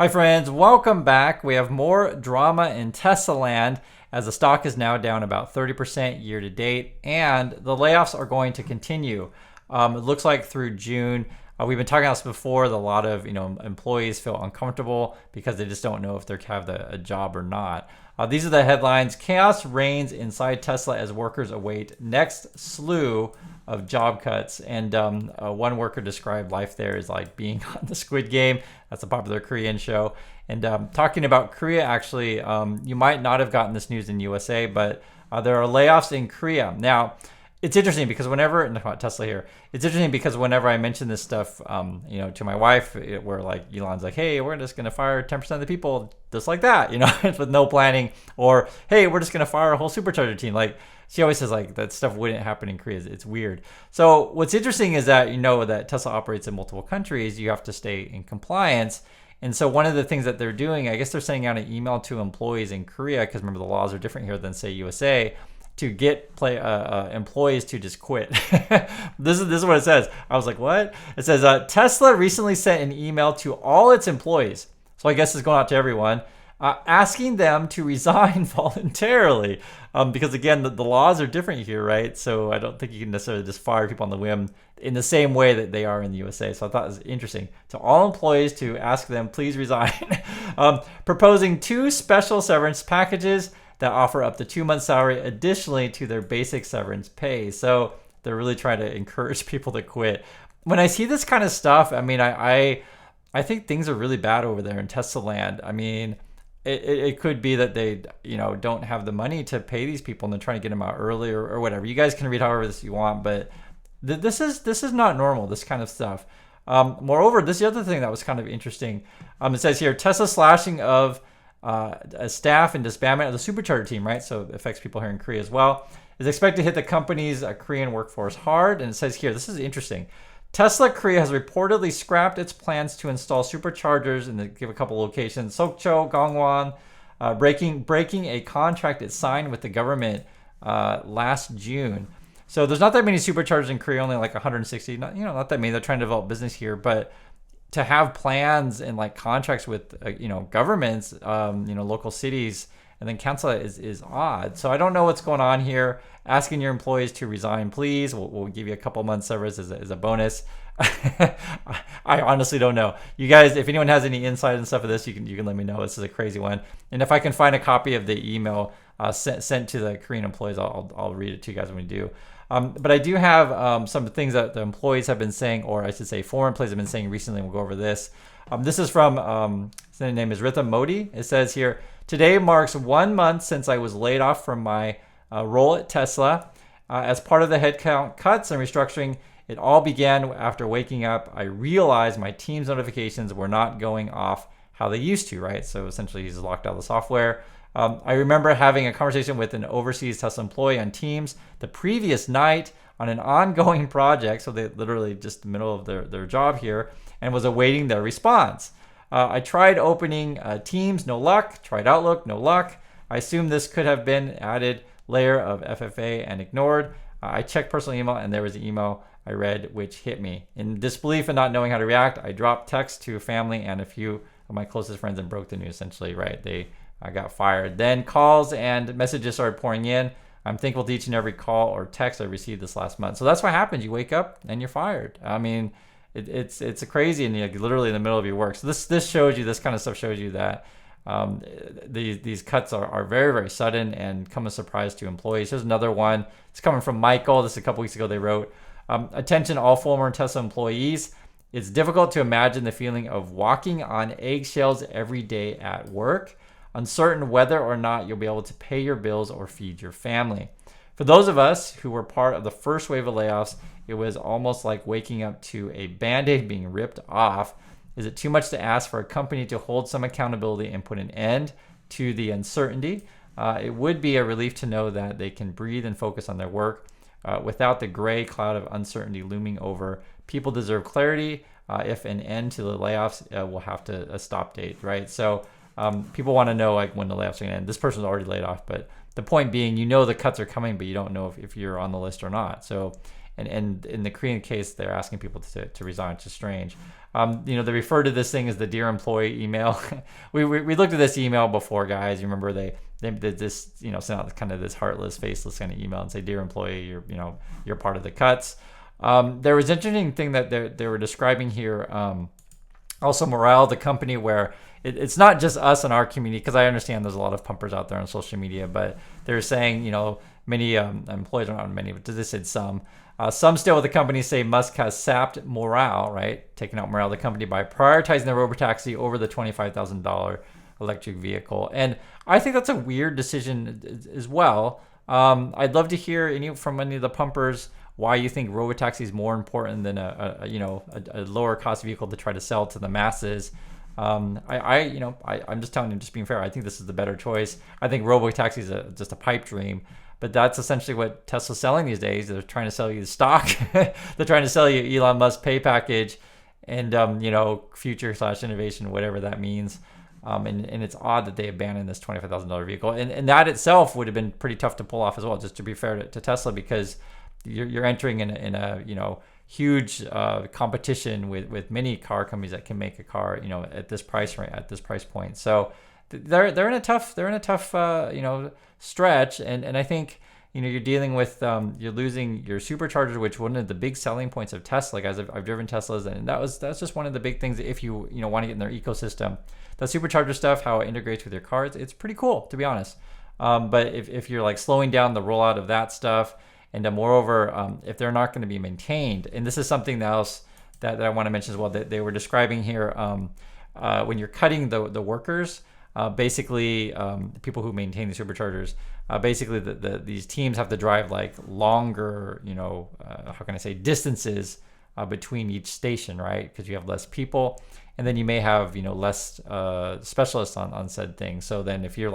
Hi friends, welcome back. We have more drama in Tesla land as the stock is now down about 30% year to date, and the layoffs are going to continue. It looks like through June. We've been talking about this before. That a lot of employees feel uncomfortable because they just don't know if they have a job or not. These are the headlines. Chaos reigns inside Tesla as workers await next slew of job cuts. And one worker described life there as like being on the Squid Game. That's a popular Korean show. And talking about Korea, actually, you might not have gotten this news in USA, but there are layoffs in Korea. Now, it's interesting because whenever Tesla here, it's interesting because whenever I mention this stuff, to my wife, where like Elon's like, hey, we're just gonna fire 10% of the people just like that, with no planning, or hey, we're just gonna fire a whole Supercharger team. Like she always says, like that stuff wouldn't happen in Korea. It's weird. So what's interesting is that that Tesla operates in multiple countries. You have to stay in compliance. And so one of the things that they're doing, I guess they're sending out an email to employees in Korea, because remember the laws are different here than say USA, to get employees to just quit. This is what it says. I was like, what? It says, Tesla recently sent an email to all its employees. So I guess it's going out to everyone, asking them to resign voluntarily. Because again, the laws are different here, right? So I don't think you can necessarily just fire people on the whim in the same way that they are in the USA. So I thought it was interesting. To all employees to ask them, please resign. Proposing 2 special severance packages that offer up to 2 months' salary additionally to their basic severance pay. So they're really trying to encourage people to quit. When I see this kind of stuff, I mean, I think things are really bad over there in Tesla land. I mean, it could be that they don't have the money to pay these people and they're trying to get them out early or whatever. You guys can read however this you want, but this is not normal, this kind of stuff. Moreover, this is the other thing that was kind of interesting. It says here, Tesla slashing of staff and disbandment of the Supercharger team, right? So it affects people here in Korea as well. Is expected to hit the company's Korean workforce hard. And it says here, this is interesting. Tesla Korea has reportedly scrapped its plans to install superchargers, and they give a couple locations: Sokcho, Gangwon, breaking a contract it signed with the government last June. So there's not that many superchargers in Korea, only like 160. Not that many. They're trying to develop business here, but to have plans and like contracts with governments, local cities, and then cancel it is odd. So I don't know what's going on here. Asking your employees to resign, please. We'll give you a couple months severance as a bonus. I honestly don't know. You guys, if anyone has any insight and stuff of this, you can let me know. This is a crazy one. And if I can find a copy of the email sent to the Korean employees, I'll read it to you guys when we do. But I do have some things that the employees have been saying, or I should say foreign employees have been saying recently. We'll go over this. This is from, his name is Rita Modi. It says here, today marks 1 month since I was laid off from my role at Tesla. As part of the headcount cuts and restructuring, it all began after waking up. I realized my team's notifications were not going off how they used to, right? So essentially he's locked out of the software. I remember having a conversation with an overseas Tesla employee on Teams the previous night on an ongoing project. So they literally just in the middle of their job here, and was awaiting their response. I tried opening Teams, no luck. Tried Outlook, no luck. I assume this could have been added layer of FFA and ignored. I checked personal email and there was an email I read which hit me. In disbelief and not knowing how to react, I dropped text to family and a few of my closest friends and broke the news. Essentially, right? I got fired. Then calls and messages started pouring in. I'm thankful to each and every call or text I received this last month. So that's what happens. You wake up and you're fired. I mean, it's crazy, and you're literally in the middle of your work. So this shows you, this kind of stuff shows you that these cuts are very, very sudden and come as a surprise to employees. Here's another one. It's coming from Michael. This is a couple weeks ago. They wrote, attention all former Tesla employees. It's difficult to imagine the feeling of walking on eggshells every day at work, uncertain whether or not you'll be able to pay your bills or feed your family. For those of us who were part of the first wave of layoffs, it was almost like waking up to a Band-Aid being ripped off. Is it too much to ask for a company to hold some accountability and put an end to the uncertainty? It would be a relief to know that they can breathe and focus on their work without the gray cloud of uncertainty looming over. People deserve clarity. If an end to the layoffs will have to a stop date, right? So people want to know like when the layoffs are going to end. This person's already laid off, but the point being, the cuts are coming, but you don't know if you're on the list or not. So And in the Korean case, they're asking people to resign, which is strange. They refer to this thing as the Dear Employee email. we looked at this email before, guys. You remember they did this, sent out kind of this heartless, faceless kind of email and say, Dear Employee, you're part of the cuts. There was an interesting thing that they were describing here. Also, morale of the company, where it's not just us in our community, because I understand there's a lot of pumpers out there on social media, but they're saying, many employees, are not many, but they said some. Some still with the company say Musk has sapped morale, right? Taking out morale of the company by prioritizing the robotaxi over the $25,000 electric vehicle. And I think that's a weird decision as well. I'd love to hear from any of the pumpers why you think robotaxi is more important than a lower cost vehicle to try to sell to the masses. I'm just telling you, just being fair, I think this is the better choice. I think robotaxi is just a pipe dream. But that's essentially what Tesla's selling these days. They're trying to sell you the stock. They're trying to sell you Elon Musk pay package and, future/innovation, whatever that means. And it's odd that they abandoned this $25,000 vehicle. And that itself would have been pretty tough to pull off as well, just to be fair to Tesla, because you're entering in a huge competition with many car companies that can make a car, at this price point. So they're in a tough stretch, and I think you're dealing with you're losing your Supercharger, which one of the big selling points of Tesla, guys. I've driven Teslas, and that's just one of the big things. If you want to get in their ecosystem, the Supercharger stuff, how it integrates with your cars, it's pretty cool, to be honest. But if you're like slowing down the rollout of that stuff, and moreover, if they're not going to be maintained, and this is something else that I want to mention as well, that they were describing here, when you're cutting the workers. Basically, the people who maintain the Superchargers, basically these teams have to drive like longer, how can I say, distances between each station, right? Because you have less people, and then you may have less specialists on said thing. So then if you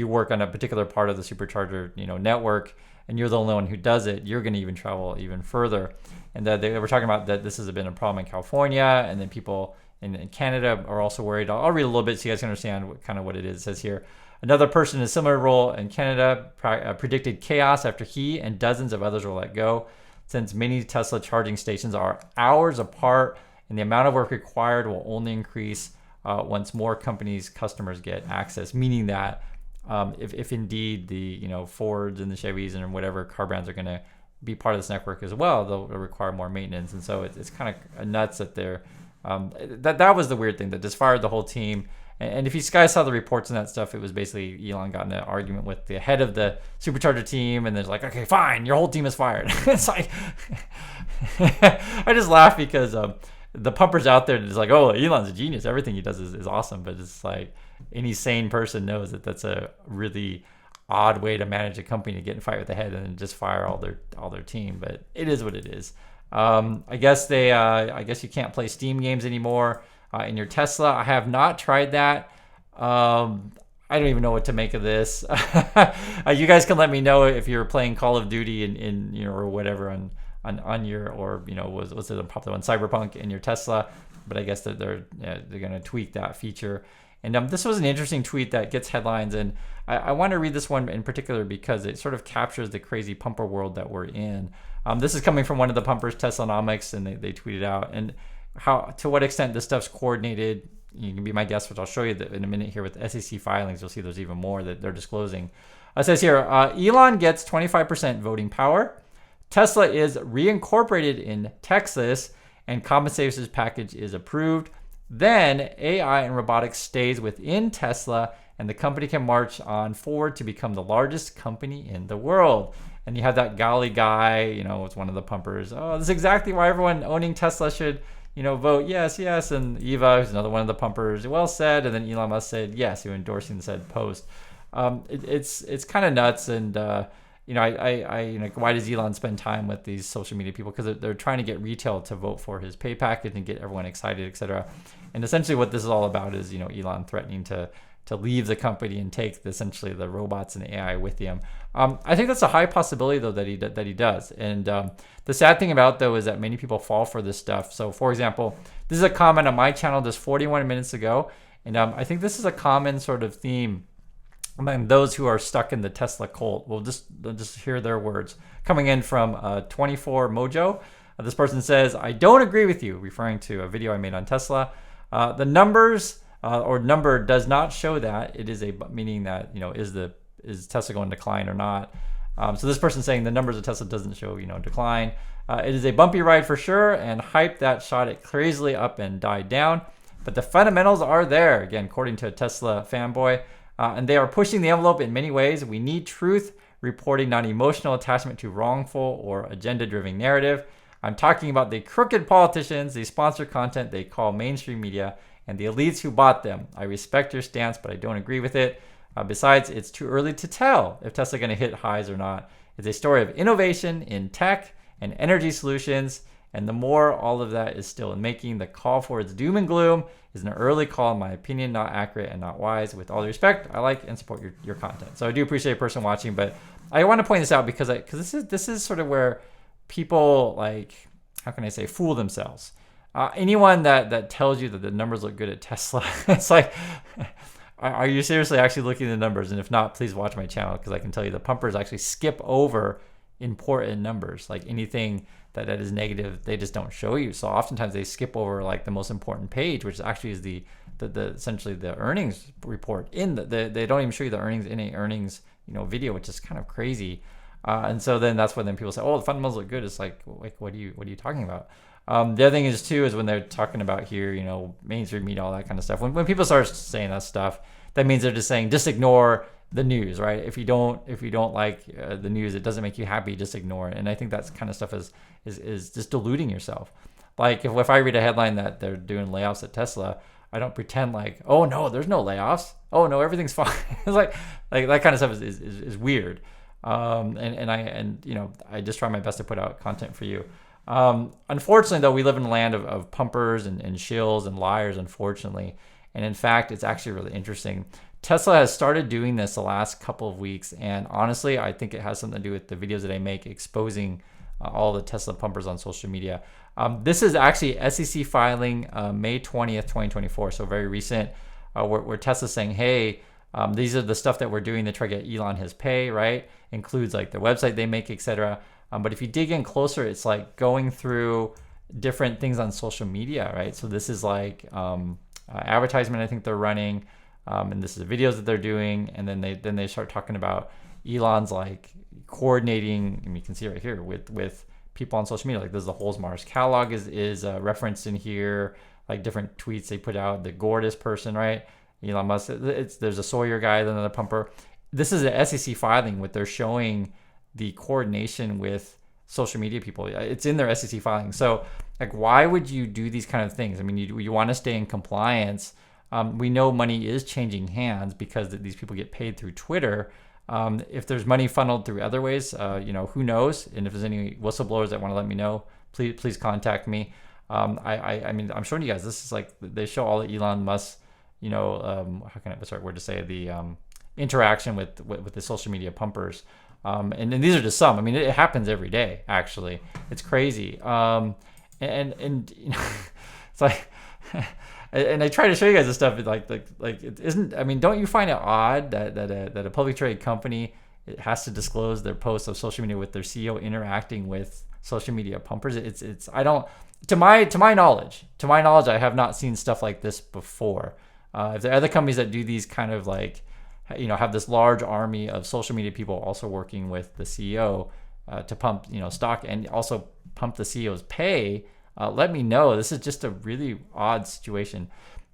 work on a particular part of the Supercharger network, and you're the only one who does it, you're going to even travel even further. And that they were talking about that this has been a problem in California, and then people in Canada are also worried. I'll read a little bit so you guys can understand what it is. It says here, another person in a similar role in Canada predicted chaos after he and dozens of others were let go, since many Tesla charging stations are hours apart, and the amount of work required will only increase once more customers get access. Meaning that if indeed the Fords and the Chevys and whatever car brands are going to be part of this network as well, they'll require more maintenance. And so it's kind of nuts that they're that was the weird thing, that just fired the whole team. And if you guys saw the reports and that stuff, it was basically Elon got in an argument with the head of the Supercharger team, and there's like, okay, fine, your whole team is fired. It's like, I just laugh because the pumpers out there is like, oh, Elon's a genius, everything he does is awesome. But it's like, any sane person knows that that's a really odd way to manage a company, to get in a fight with the head and then just fire all their team. But it is what it is. I guess you can't play Steam games anymore in your Tesla. I have not tried that. I don't even know what to make of this. You guys can let me know if you're playing Call of Duty in or whatever on your, or was it a popular one, Cyberpunk in your Tesla. But I guess that they're going to tweak that feature. And this was an interesting tweet that gets headlines, and I want to read this one in particular because it sort of captures the crazy pumper world that we're in. This is coming from one of the pumpers, Teslanomics, and they tweeted out, and to what extent this stuff's coordinated. You can be my guest, which I'll show you in a minute here with SEC filings. You'll see there's even more that they're disclosing. It says here, Elon gets 25% voting power. Tesla is reincorporated in Texas, and compensations package is approved. Then AI and robotics stays within Tesla, and the company can march on forward to become the largest company in the world. And you have that Gali guy, it's one of the pumpers. Oh, this is exactly why everyone owning Tesla should, vote yes, yes. And Eva, who's another one of the pumpers, well said. And then Elon Musk said yes, who endorsing said post. It's kind of nuts. And why does Elon spend time with these social media people? Because they're trying to get retail to vote for his pay package and get everyone excited, etc. And essentially what this is all about is, Elon threatening to leave the company and take essentially the robots and AI with him. I think that's a high possibility, though, that he does. And the sad thing about it, though, is that many people fall for this stuff. So, for example, this is a comment on my channel just 41 minutes ago. And I think this is a common sort of theme among those who are stuck in the Tesla cult. We'll just hear their words. Coming in from 24 Mojo, this person says, "I don't agree with you," referring to a video I made on Tesla. The numbers or number does not show that. It is meaning that, is Tesla going to decline or not? So this person saying the numbers of Tesla doesn't show, decline. It is a bumpy ride for sure, and hype that shot it crazily up and died down. But the fundamentals are there, again, according to a Tesla fanboy, and they are pushing the envelope in many ways. We need truth reporting, not emotional attachment to wrongful or agenda-driven narrative. I'm talking about the crooked politicians, the sponsor content they call mainstream media, and the elites who bought them. I respect your stance, but I don't agree with it. Besides, it's too early to tell if Tesla is going to hit highs or not. It's a story of innovation in tech and energy solutions, and the more all of that is still in making. The call for its doom and gloom is an early call, in my opinion, not accurate and not wise. With all due respect, I like and support your content. So I do appreciate a person watching, but I want to point this out because this is sort of where people, how can I say, fool themselves. Anyone that tells you that the numbers look good at Tesla, it's like, are you seriously actually looking at the numbers? And if not, please watch my channel, because I can tell you the pumpers actually skip over important numbers. Like anything that is negative, they just don't show you. So oftentimes they skip over the most important page, which actually is the essentially the earnings report. They don't even show you the earnings in a earnings video, which is kind of crazy. And so then that's when people say, "Oh, the fundamentals look good." It's like what are you talking about? The other thing is when they're talking about here, mainstream media, all that kind of stuff. When people start saying that stuff, that means they're just saying, just ignore the news, right? If you don't like the news, it doesn't make you happy, just ignore it. And I think that kind of stuff is just deluding yourself. Like if I read a headline that they're doing layoffs at Tesla, I don't pretend oh no, there's no layoffs. Oh no, everything's fine. It's like that kind of stuff is weird. I just try my best to put out content for you. Unfortunately, though, we live in a land of pumpers and shills and liars, unfortunately. And in fact, it's actually really interesting. Tesla has started doing this the last couple of weeks. And honestly, I think it has something to do with the videos that I make exposing all the Tesla pumpers on social media. This is actually SEC filing May 20th, 2024. So very recent, where Tesla's saying, hey, these are the stuff that we're doing to try to get Elon his pay, right? Includes the website they make, etc. But if you dig in closer, it's going through different things on social media, right? So this is advertisement I think they're running, and this is the videos that they're doing, and then they start talking about Elon's coordinating, and you can see right here with people on social media. There's the Whole Mars catalog is referenced in here, different tweets they put out. The Gordis person, right? Elon Musk. There's a Sawyer guy, another pumper. This is an SEC filing what they're showing the coordination with social media people. It's in their SEC filing. So why would you do these kind of things? I mean, you want to stay in compliance. We know money is changing hands because these people get paid through Twitter. If there's money funneled through other ways, who knows? And if there's any whistleblowers that want to let me know, please contact me. I mean, I'm showing you guys, this is they show all the Elon Musk, what's the right word to say, the interaction with the social media pumpers. And these are just some. I mean, it happens every day, actually. It's crazy. And it's and I try to show you guys this stuff. It isn't. I mean, don't you find it odd that a publicly traded company has to disclose their posts of social media with their CEO interacting with social media pumpers? It's. I don't. To my knowledge, I have not seen stuff like this before. If there are other companies that do these kind of have this large army of social media people also working with the CEO to pump stock and also pump the CEO's pay, let me know. This is just a really odd situation.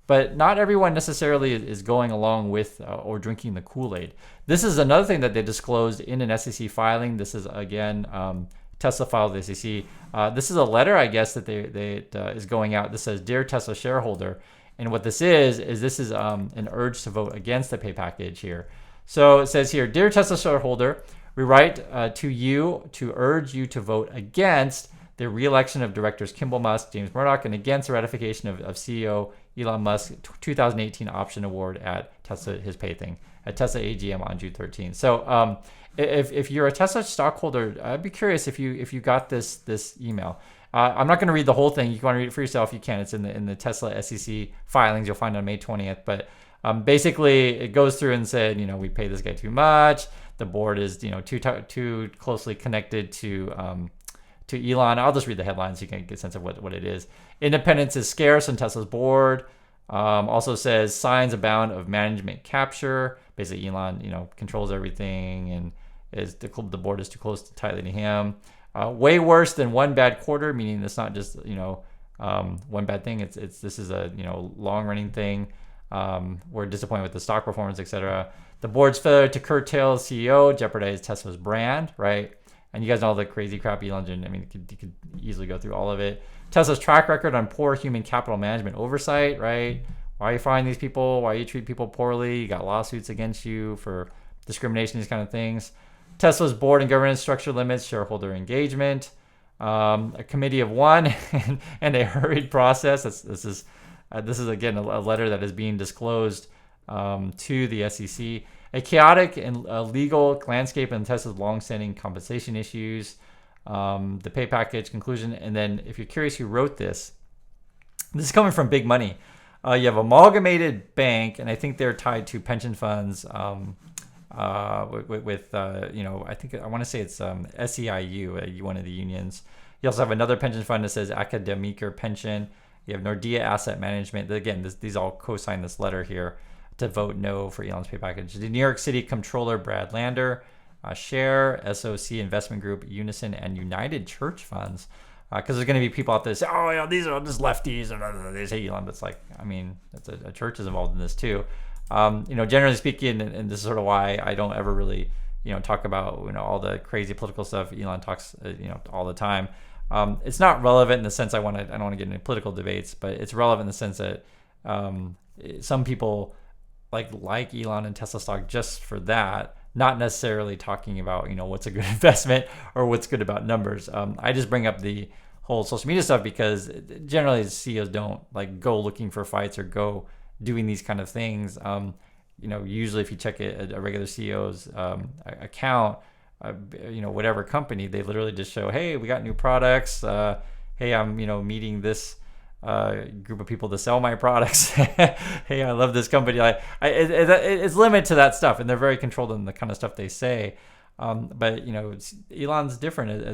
But not everyone necessarily is going along with or drinking the Kool-Aid. This is another thing that they disclosed in an SEC filing. This is, again, Tesla filed the SEC. This is a letter, I guess, that is going out. This says, "Dear Tesla shareholder." And what this is an urge to vote against the pay package here. So it says here, "Dear Tesla shareholder, we write to you to urge you to vote against the re-election of directors Kimball Musk, James Murdoch, and against the ratification of CEO Elon Musk 2018 option award at Tesla, his pay thing, at Tesla AGM on June 13th. So if you're a Tesla stockholder, I'd be curious if you got this email. I'm not going to read the whole thing. You can want to read it for yourself. You can. It's in the Tesla SEC filings. You'll find it on May 20th. But Basically, it goes through and said, we pay this guy too much. The board is, too closely connected to Elon. I'll just read the headlines so you can get a sense of what it is. Independence is scarce on Tesla's board. Also says signs abound of management capture. Basically, Elon, controls everything, and the board is too close to tightly to him. Way worse than one bad quarter, meaning it's not just one bad thing. This is a long running thing. We're disappointed with the stock performance, etc. The board's failure to curtail CEO jeopardized Tesla's brand, right? And you guys know all the crazy crap Elon's doing. I mean, you could easily go through all of it. Tesla's track record on poor human capital management oversight, right? Why are you firing these people? Why you treat people poorly? You got lawsuits against you for discrimination, these kind of things. Tesla's board and governance structure limits shareholder engagement. A committee of one and a hurried process. This is again a letter that is being disclosed to the SEC. A chaotic and legal landscape in Tesla's long-standing compensation issues. The pay package conclusion. And then if you're curious who wrote this is coming from big money. You have Amalgamated Bank, and I think they're tied to pension funds with I want to say it's SEIU, one of the unions. You also have another pension fund that says Academiker Pension. You have Nordea Asset Management. Again, these all co-sign this letter here to vote no for Elon's pay package. The New York City Comptroller Brad Lander, Share, SOC Investment Group, Unison, and United Church Funds. Because there's going to be people out there that say, oh, these are just lefties, and they say Elon. But it's like, I mean, a church is involved in this too. Generally speaking, and this is sort of why I don't ever really, talk about, all the crazy political stuff Elon talks, all the time. It's not relevant in the sense I don't want to get into political debates, but it's relevant in the sense that some people like Elon and Tesla stock just for that, not necessarily talking about, what's a good investment or what's good about numbers. I just bring up the whole social media stuff because generally the CEOs don't go looking for fights or go doing these kind of things. Usually if you check a regular CEO's account, whatever company, they literally just show, hey, we got new products. Hey, I'm, meeting this group of people to sell my products. Hey, I love this company. It's limited to that stuff, and they're very controlled in the kind of stuff they say. But Elon's different.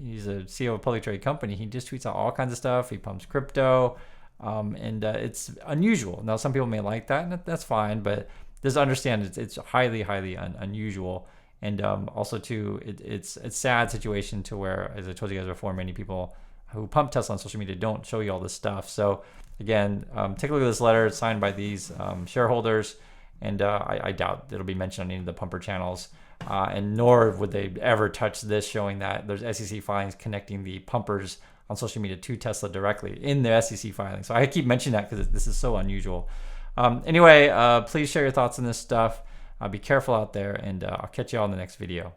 He's a CEO of a publicly traded company. He just tweets out all kinds of stuff. He pumps crypto, and it's unusual. Now, some people may like that, and that's fine. But just understand it's highly, highly unusual. And also too, it's a sad situation to where, as I told you guys before, many people who pump Tesla on social media don't show you all this stuff. So again, take a look at this letter. It's signed by these shareholders, and I doubt it'll be mentioned on any of the pumper channels, and nor would they ever touch this, showing that there's SEC filings connecting the pumpers on social media to Tesla directly in the SEC filing. So I keep mentioning that because this is so unusual. Anyway, please share your thoughts on this stuff. Be careful out there, and I'll catch you all in the next video.